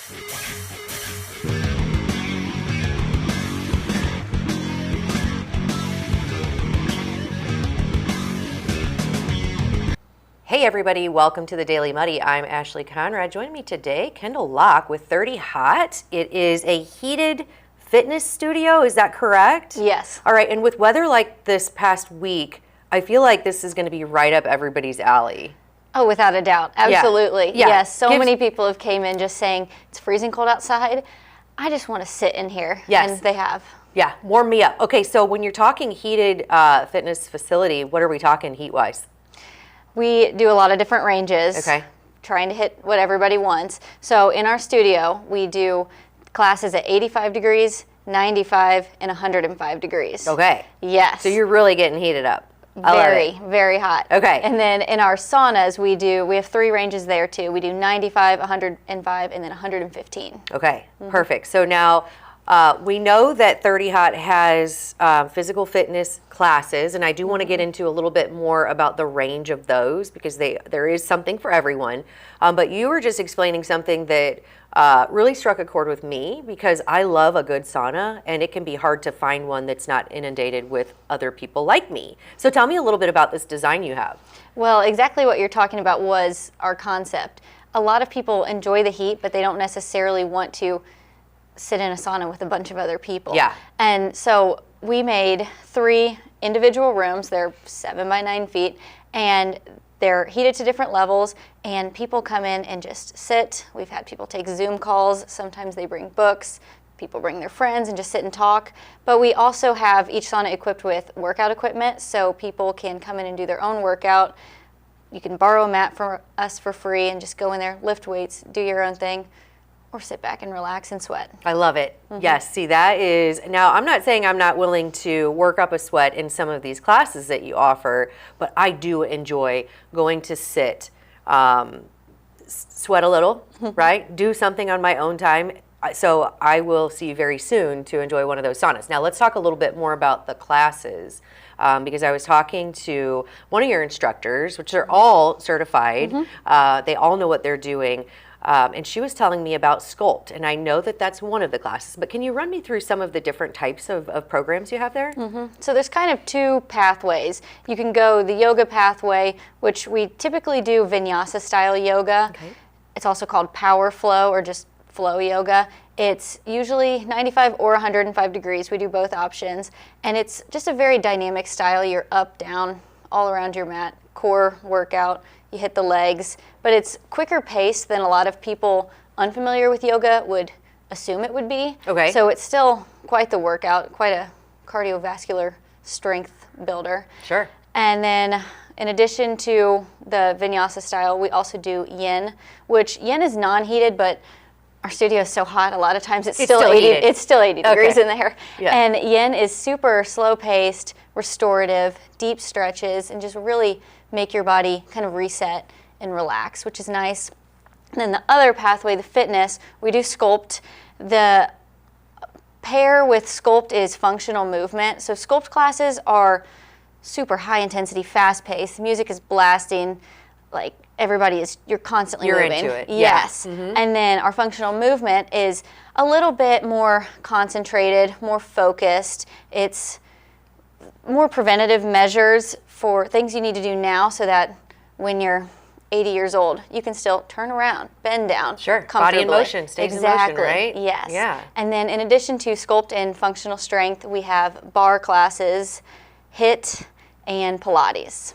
Hey everybody, welcome to the Daily Muddy. I'm Ashley Conrad. Joining me today, Kendel Locke with 30 Hot. It is a heated fitness studio, is that correct? Yes. All right, and with weather like this past week, I feel like this is going to be right up everybody's alley. Oh, without a doubt. Absolutely. Yeah. Yes. So many people have came in just saying, it's freezing cold outside. I just want to sit in here. Yes. And they have. Yeah, warm me up. Okay, so when you're talking heated fitness facility, what are we talking heat-wise? We do a lot of different ranges. Okay. Trying to hit what everybody wants. So in our studio, we do classes at 85 degrees, 95, and 105 degrees. Okay. Yes. So you're really getting heated up. Very hot. Okay. And then in our saunas, we have 3 ranges there too. We do 95, 105, and then 115. Okay, perfect. So now we know that 30 Hot has physical fitness classes, and I do want to get into a little bit more about the range of those because there is something for everyone. But you were just explaining something that really struck a chord with me because I love a good sauna, and it can be hard to find one that's not inundated with other people like me. So tell me a little bit about this design you have. Well, exactly what you're talking about was our concept. A lot of people enjoy the heat, but they don't necessarily want to sit in a sauna with a bunch of other people. Yeah. And so we made 3 individual rooms. They're 7 by 9 feet, and they're heated to different levels, and people come in and just sit. We've had people take Zoom calls. Sometimes they bring books. People bring their friends and just sit and talk. But we also have each sauna equipped with workout equipment, so people can come in and do their own workout. You can borrow a mat from us for free and just go in there, lift weights, do your own thing, or sit back and relax and sweat. I love it. Yes, see that is, now I'm not saying I'm not willing to work up a sweat in some of these classes that you offer, but I do enjoy going to sit, sweat a little, right? Do something on my own time. So I will see you very soon to enjoy one of those saunas. Now let's talk a little bit more about the classes. Because I was talking to one of your instructors, which are all certified. They all know what they're doing. And she was telling me about Sculpt, and I know that that's one of the classes, but can you run me through some of the different types of programs you have there? So there's kind of 2 pathways. You can go the yoga pathway, which we typically do vinyasa style yoga. Okay. It's also called power flow or just flow yoga. It's usually 95 or 105 degrees. We do both options, and it's just a very dynamic style. You're up, down, all around your mat, core workout. You hit the legs, but it's quicker paced than a lot of people unfamiliar with yoga would assume it would be. Okay. So it's still quite the workout, quite a cardiovascular strength builder. Sure. And then in addition to the vinyasa style, we also do yin, which yin is non-heated, but our studio is so hot, a lot of times it's still 80. heated. It's still 80 degrees in there. Yeah. And yin is super slow-paced, restorative, deep stretches, and just really make your body kind of reset and relax, which is nice. And then the other pathway, the fitness, we do Sculpt. The pair with Sculpt is functional movement. So Sculpt classes are super high intensity, fast paced. The music is blasting, like you're constantly moving. Into it. Yes. Yeah. And then our functional movement is a little bit more concentrated, more focused. It's more preventative measures for things you need to do now so that when you're 80 years old, you can still turn around, bend down. Sure. Comfortably. Body in motion, stays in motion, right? Yes. Yeah. And then in addition to Sculpt and functional strength, we have bar classes, HIIT, and Pilates.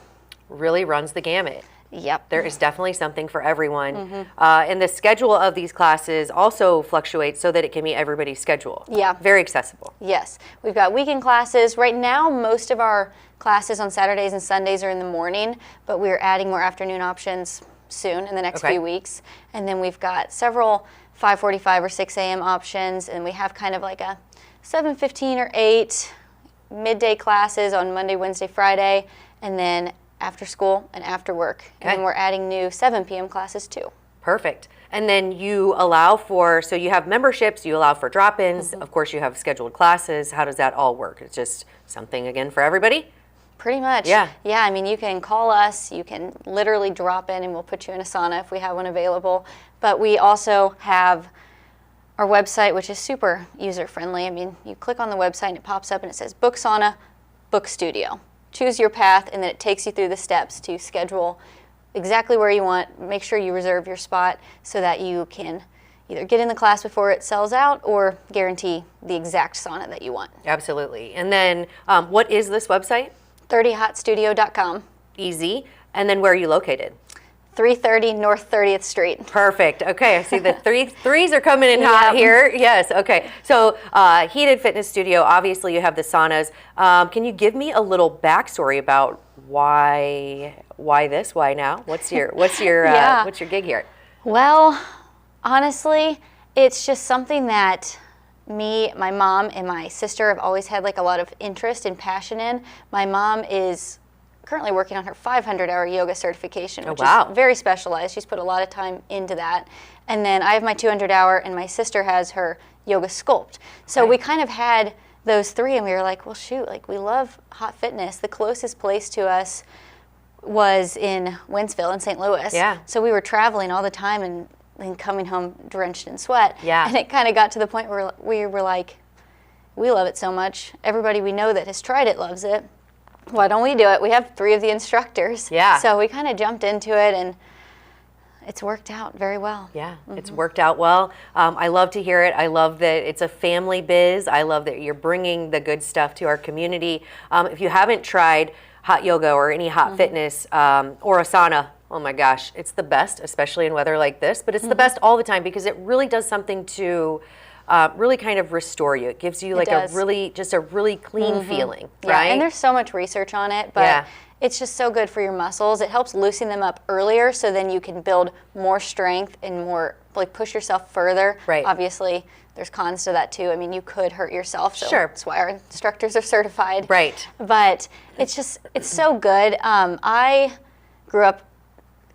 Really runs the gamut. Yep. There is definitely something for everyone. And the schedule of these classes also fluctuates so that it can meet everybody's schedule. Yeah. Very accessible. Yes. We've got weekend classes. Right now, most of our classes on Saturdays and Sundays are in the morning, but we're adding more afternoon options soon in the next few weeks. And then we've got several 5:45 or 6 a.m. options, and we have kind of like a 7:15 or 8 midday classes on Monday, Wednesday, Friday, and then after school and after work. And then we're adding new 7 p.m. classes too. Perfect. And then you allow for, so you have memberships, you allow for drop-ins, of course you have scheduled classes. How does that all work? It's just something, again, for everybody? Pretty much. Yeah. Yeah, I mean, you can call us, you can literally drop in and we'll put you in a sauna if we have one available. But we also have our website, which is super user-friendly. I mean, you click on the website and it pops up and it says Book Sauna, Book Studio. Choose your path, and then it takes you through the steps to schedule exactly where you want. Make sure you reserve your spot so that you can either get in the class before it sells out or guarantee the exact sauna that you want. Absolutely. And then what is this website? 30hotstudio.com. Easy. And then where are you located? 330 North 30th Street. Perfect. Okay, I see the threes are coming in hot here. Yes, okay. So heated fitness studio, obviously you have the saunas. Can you give me a little backstory about why this, why now? What's your gig here? Well, honestly, it's just something that me, my mom, and my sister have always had like a lot of interest and passion in. My mom is currently working on her 500-hour yoga certification, which is very specialized. She's put a lot of time into that. And then I have my 200-hour, and my sister has her yoga sculpt. So we kind of had those three, and we were like, well, shoot, like we love hot fitness. The closest place to us was in Wentzville in St. Louis. Yeah. So we were traveling all the time and coming home drenched in sweat. Yeah. And it kind of got to the point where we were like, we love it so much. Everybody we know that has tried it loves it. Why don't we do it? We have 3 of the instructors. Yeah. So we kind of jumped into it, and it's worked out very well. Yeah, it's worked out well. I love to hear it. I love that it's a family biz. I love that you're bringing the good stuff to our community. If you haven't tried hot yoga or any hot fitness or a sauna, oh my gosh, it's the best, especially in weather like this. But it's the best all the time because it really does something to really kind of restore you. It gives you like a really clean feeling, right? Yeah, and there's so much research on it, but it's just so good for your muscles. It helps loosen them up earlier so then you can build more strength and more, like push yourself further. Right. Obviously, there's cons to that too. I mean, you could hurt yourself, so Sure. that's why our instructors are certified. Right. But it's so good. I grew up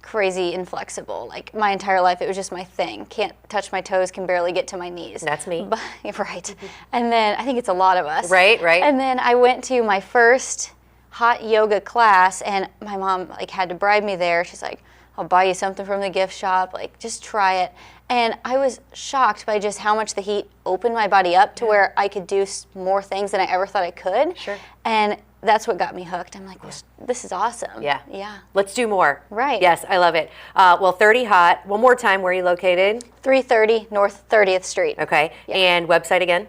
crazy inflexible. Like my entire life, it was just my thing. Can't touch my toes, can barely get to my knees. That's me. But, right. And then I think it's a lot of us. Right. And then I went to my first hot yoga class, and my mom like had to bribe me there. She's like, I'll buy you something from the gift shop, like just try it. And I was shocked by just how much the heat opened my body up to where I could do more things than I ever thought I could. Sure. And that's what got me hooked. I'm like, well, this is awesome. Yeah. Yeah. Let's do more. Right. Yes, I love it. Well, 30 Hot, one more time, where are you located? 330 North 30th Street. Okay. And website again?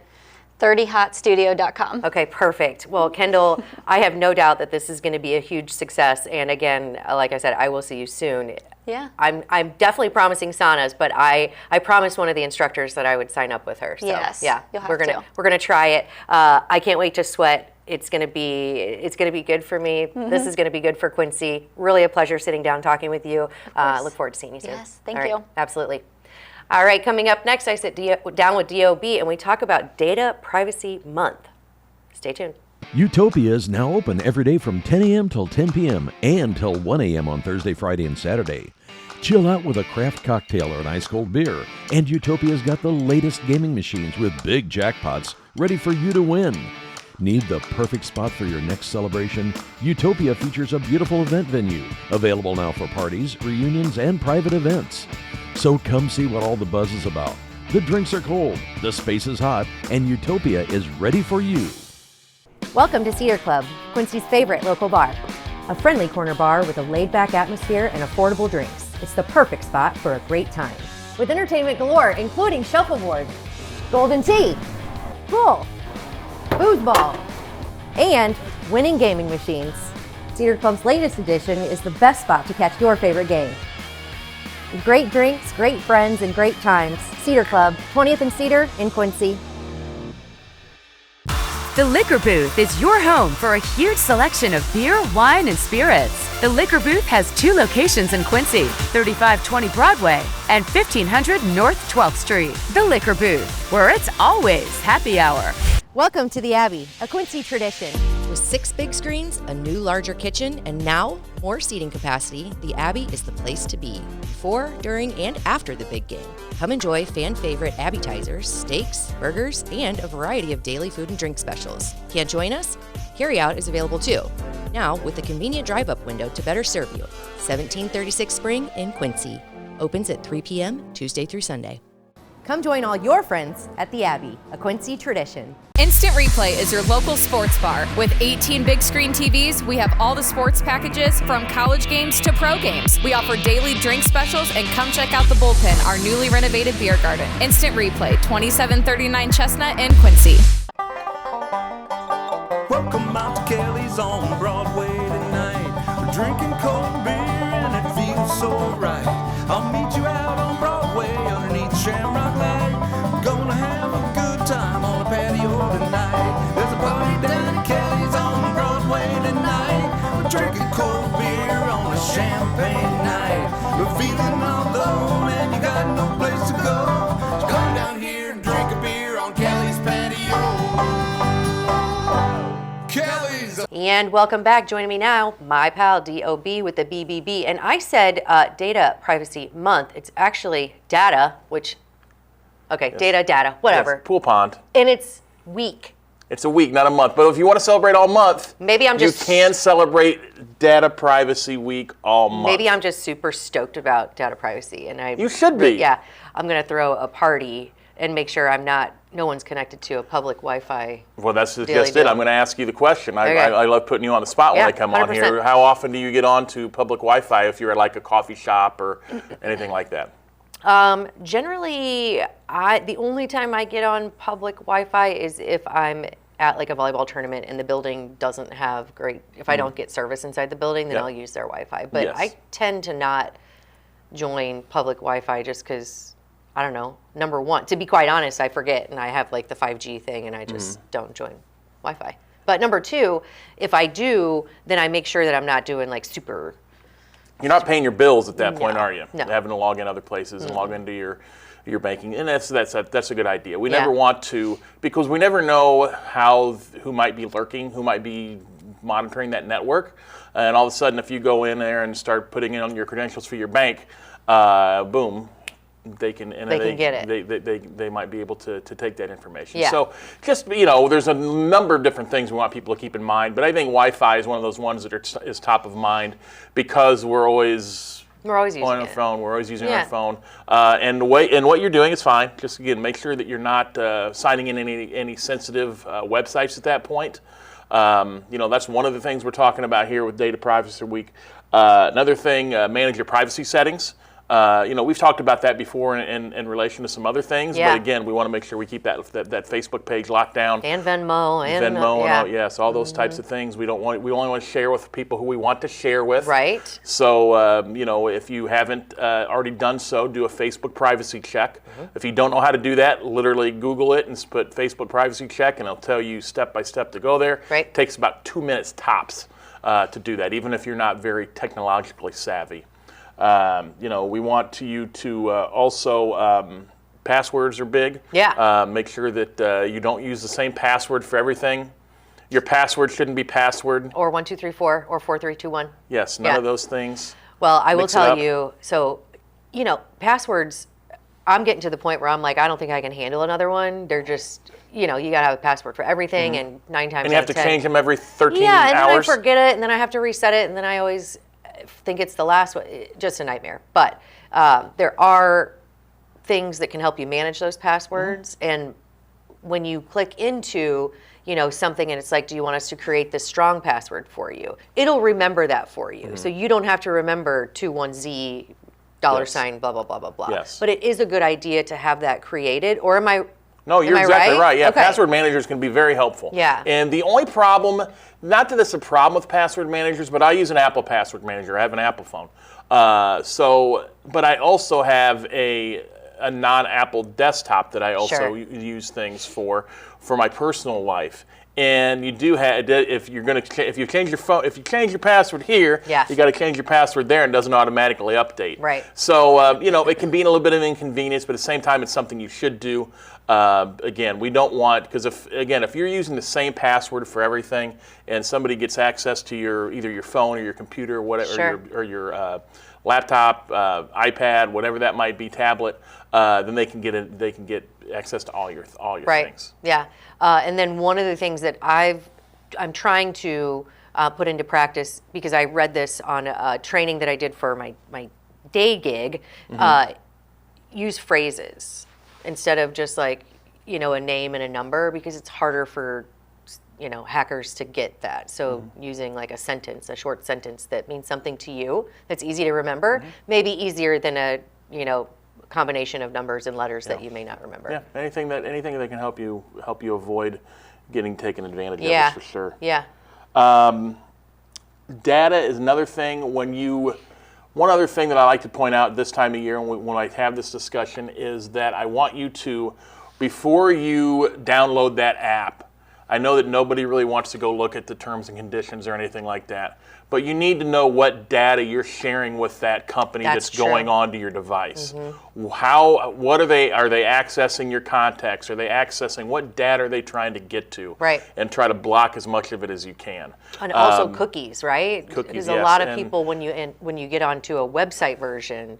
30hotstudio.com. Okay, perfect. Well, Kendel, I have no doubt that this is going to be a huge success. And again, like I said, I will see you soon. Yeah. I'm definitely promising saunas, but I promised one of the instructors that I would sign up with her. So Yes, yeah, you'll have we're gonna try it. I can't wait to sweat. It's gonna be good for me. This is gonna be good for Quincy. Really a pleasure sitting down talking with you. Look forward to seeing you soon. Yes, thank All right, you. Absolutely. All right, coming up next, I sit down with DOB and we talk about Data Privacy Month. Stay tuned. Utopia is now open every day from 10 a.m. till 10 p.m. and till 1 a.m. on Thursday, Friday, and Saturday. Chill out with a craft cocktail or an ice cold beer, and Utopia's got the latest gaming machines with big jackpots ready for you to win. Need the perfect spot for your next celebration? Utopia features a beautiful event venue, available now for parties, reunions, and private events. So come see what all the buzz is about. The drinks are cold, the space is hot, and Utopia is ready for you. Welcome to Cedar Club, Quincy's favorite local bar. A friendly corner bar with a laid-back atmosphere and affordable drinks. It's the perfect spot for a great time. With entertainment galore, including shuffleboard, golden tea, pool, foosball, and winning gaming machines. Cedar Club's latest edition is the best spot to catch your favorite game. Great drinks, great friends, and great times. Cedar Club, 20th and Cedar in Quincy. The Liquor Booth is your home for a huge selection of beer, wine, and spirits. The Liquor Booth has 2 locations in Quincy, 3520 Broadway and 1500 North 12th Street. The Liquor Booth, where it's always happy hour. Welcome to the Abbey, a Quincy tradition. With 6 big screens, a new larger kitchen, and now more seating capacity, the Abbey is the place to be before, during, and after the big game. Come enjoy fan favorite appetizers, steaks, burgers, and a variety of daily food and drink specials. Can't join us? Carryout is available too. Now with a convenient drive-up window to better serve you. 1736 Spring in Quincy. Opens at 3 p.m. Tuesday through Sunday. Come join all your friends at the Abbey, a Quincy tradition. Instant Replay is your local sports bar. With 18 big screen TVs, we have all the sports packages from college games to pro games. We offer daily drink specials, and come check out the Bullpen, our newly renovated beer garden. Instant Replay, 2739 Chestnut in Quincy. Welcome out to Kelly's on Broadway tonight. We're drinking cold beer and it feels so right. I'll meet you out on Broadway underneath Shamrock Light. We're gonna have a good time on the patio tonight. There's a party down at Kelly's on Broadway tonight. We're drinking cold beer on a champagne night. We're feeling all alone and you got no place to go. So come down here and drink a beer on Kelly's patio. Kelly's. And welcome back. Joining me now, my pal DOB with the BBB. And I said Data Privacy Month. It's actually data, which, okay, yes. data, whatever. Yes, pool pond. And it's week. It's a week, not a month. But if you want to celebrate all month, maybe I'm just, you can celebrate Data Privacy Week all month. Maybe I'm just super stoked about data privacy. And you should be. Yeah. I'm going to throw a party and make sure no one's connected to a public Wi-Fi. Well, that's just it. I'm going to ask you the question. I love putting you on the spot when I come 100%. On here. How often do you get on to public Wi-Fi if you're at like a coffee shop or anything like that? Generally, the only time I get on public Wi-Fi is if I'm at like a volleyball tournament and the building doesn't have if I don't get service inside the building, then I'll use their Wi-Fi. But yes. I tend to not join public Wi-Fi just because, I don't know, number one, to be quite honest, I forget, and I have like the 5G thing, and I just don't join Wi-Fi. But number two, if I do, then I make sure that I'm not doing like super. You're not paying your bills at that point, are you? No. Having to log in other places and log into your banking, and that's a good idea. We never want to, because we never know who might be lurking, who might be monitoring that network, and all of a sudden, if you go in there and start putting in your credentials for your bank, boom. They can get it. They might be able to take that information. Yeah. So just, there's a number of different things we want people to keep in mind, but I think Wi-Fi is one of those ones that is top of mind because we're always using on our phone. We're always using our phone. And what you're doing is fine. Just again, make sure that you're not signing in any sensitive websites at that point. That's one of the things we're talking about here with Data Privacy Week. Another thing, manage your privacy settings. We've talked about that before in relation to some other things, but again, we want to make sure we keep that Facebook page locked down. And Venmo. Yes, all those types of things. We only want to share with people who we want to share with. Right. So, if you haven't already done so, do a Facebook privacy check. If you don't know how to do that, literally Google it and put Facebook privacy check, and it'll tell you step by step to go there. Right. It takes about 2 minutes tops to do that, even if you're not very technologically savvy. We want you to also, passwords are big. Yeah. Make sure that you don't use the same password for everything. Your password shouldn't be password. Or 1234 or 4321. Yes, none of those things. Well, I will tell you, so, passwords, I'm getting to the point where I'm like, I don't think I can handle another one. They're just, you got to have a password for everything, and 9 times out of 10. And you have to change them every 13 hours. Yeah, and then I forget it, and then I have to reset it, and then I always think it's the last one. Just a nightmare. But there are things that can help you manage those passwords, and when you click into something and it's like, do you want us to create this strong password for you, it'll remember that for you, so you don't have to remember 21Z $sign blah blah blah blah blah. Yes. But it is a good idea to have that created. Or am I? No, you're exactly right. Yeah, okay. Password managers can be very helpful. Yeah. And the only problem, not that it's a problem with password managers, but I use an Apple password manager. I have an Apple phone. But I also have a non-Apple desktop that I also use things for my personal life. And you do have, if you change your password here, you got to change your password there, and it doesn't automatically update. Right. So it can be a little bit of inconvenience, but at the same time, it's something you should do. Again, we don't want, because if you're using the same password for everything, and somebody gets access to either your phone or your computer, or whatever, or your laptop, iPad, whatever that might be, tablet, then they can get access to all your things. Yeah. And then one of the things that I'm trying to put into practice, because I read this on a training that I did for my day gig, use phrases. instead of just like, a name and a number, because it's harder for, hackers to get that. So using like a short sentence that means something to you, that's easy to remember, maybe easier than a, combination of numbers and letters that you may not remember. Yeah, anything that can help you avoid getting taken advantage of is for sure. Yeah. Data is another thing. One other thing that I like to point out this time of year when I have this discussion is that I want you to, before you download that app, I know that nobody really wants to go look at the terms and conditions or anything like that, but you need to know what data you're sharing with that company that's going onto your device. What are they accessing your contacts? Are they accessing, what data are they trying to get to? Right. And try to block as much of it as you can. And also cookies, right? Cookies, because a lot of people, when you get onto a website version,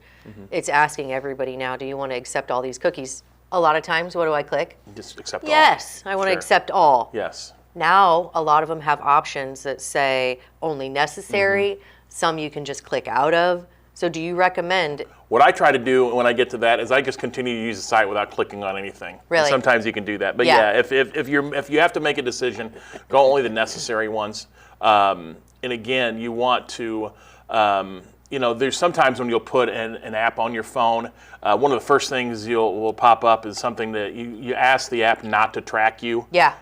it's asking everybody now, do you want to accept all these cookies? A lot of times, what do I click? Just accept all. Yes, I want to accept all. Yes. Now, a lot of them have options that say only necessary. Some you can just click out of. So do you recommend? What I try to do when I get to that is I just continue to use the site without clicking on anything. Really? And sometimes you can do that. But if you have to make a decision, go only the necessary ones. And again, you want to, there's sometimes when you'll put an app on your phone, one of the first things will pop up is something that you ask the app not to track you. Yeah.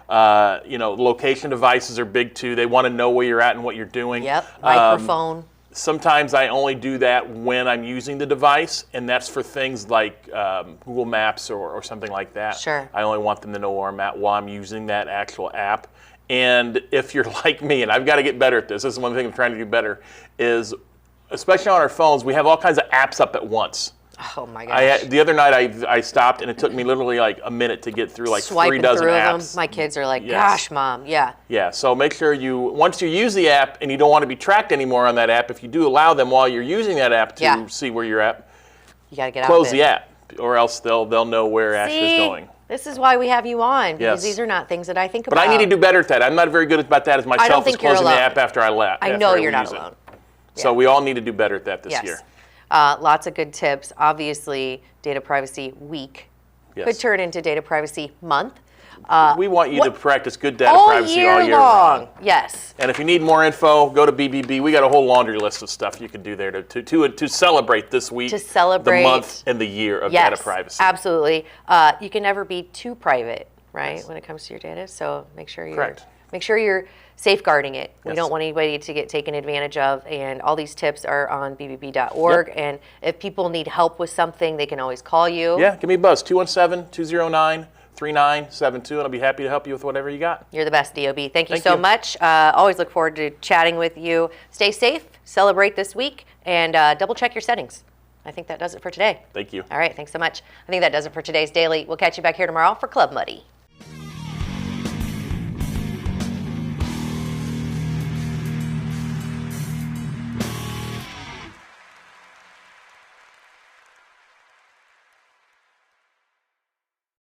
Location devices are big too. They want to know where you're at and what you're doing. Yep. Microphone. Sometimes I only do that when I'm using the device, and that's for things like Google Maps or something like that. Sure. I only want them to know where I'm at while I'm using that actual app. And if you're like me, and I've got to get better at this is one thing I'm trying to do better, is especially on our phones, we have all kinds of apps up at once. Oh my gosh. The other night I stopped, and it took me literally like a minute to get through like Swiping 3 dozen through apps. them. My kids are like, Yes. gosh, Mom, yeah. Yeah, so make sure once you use the app and you don't want to be tracked anymore on that app, if you do allow them while you're using that app to see where you're at, you got to get out close of it. the app, or else they'll know where Ashley's going. This is why we have you on, because Yes. these are not things that I think But about. I need to do better at that. I'm not very good about that as myself, think as you're closing the alone. app after I left. I know you're not alone. So we all need to do better at that this Yes. year. Lots of good tips. Obviously, Data Privacy Week Yes. could turn into Data Privacy Month. We want you to practice good data all privacy year all year long. long. Yes. And if you need more info, go to BBB. We got a whole laundry list of stuff you can do there to celebrate this week, To celebrate the month and the year of data privacy. Absolutely. You can never be too private, right, when it comes to your data. So make sure you're safeguarding it. We Yes. don't want anybody to get taken advantage of. And all these tips are on bbb.org. Yep. And if people need help with something, they can always call you. Yeah, give me a buzz, 217-209-3972, and I'll be happy to help you with whatever you got. You're the best, DOB. Thank you Thank so you. much. Always look forward to chatting with you. Stay safe, celebrate this week, and double check your settings. I think that does it for today. Thank you. All right, thanks so much. I think that does it for today's Daily. We'll catch you back here tomorrow for Club Muddy.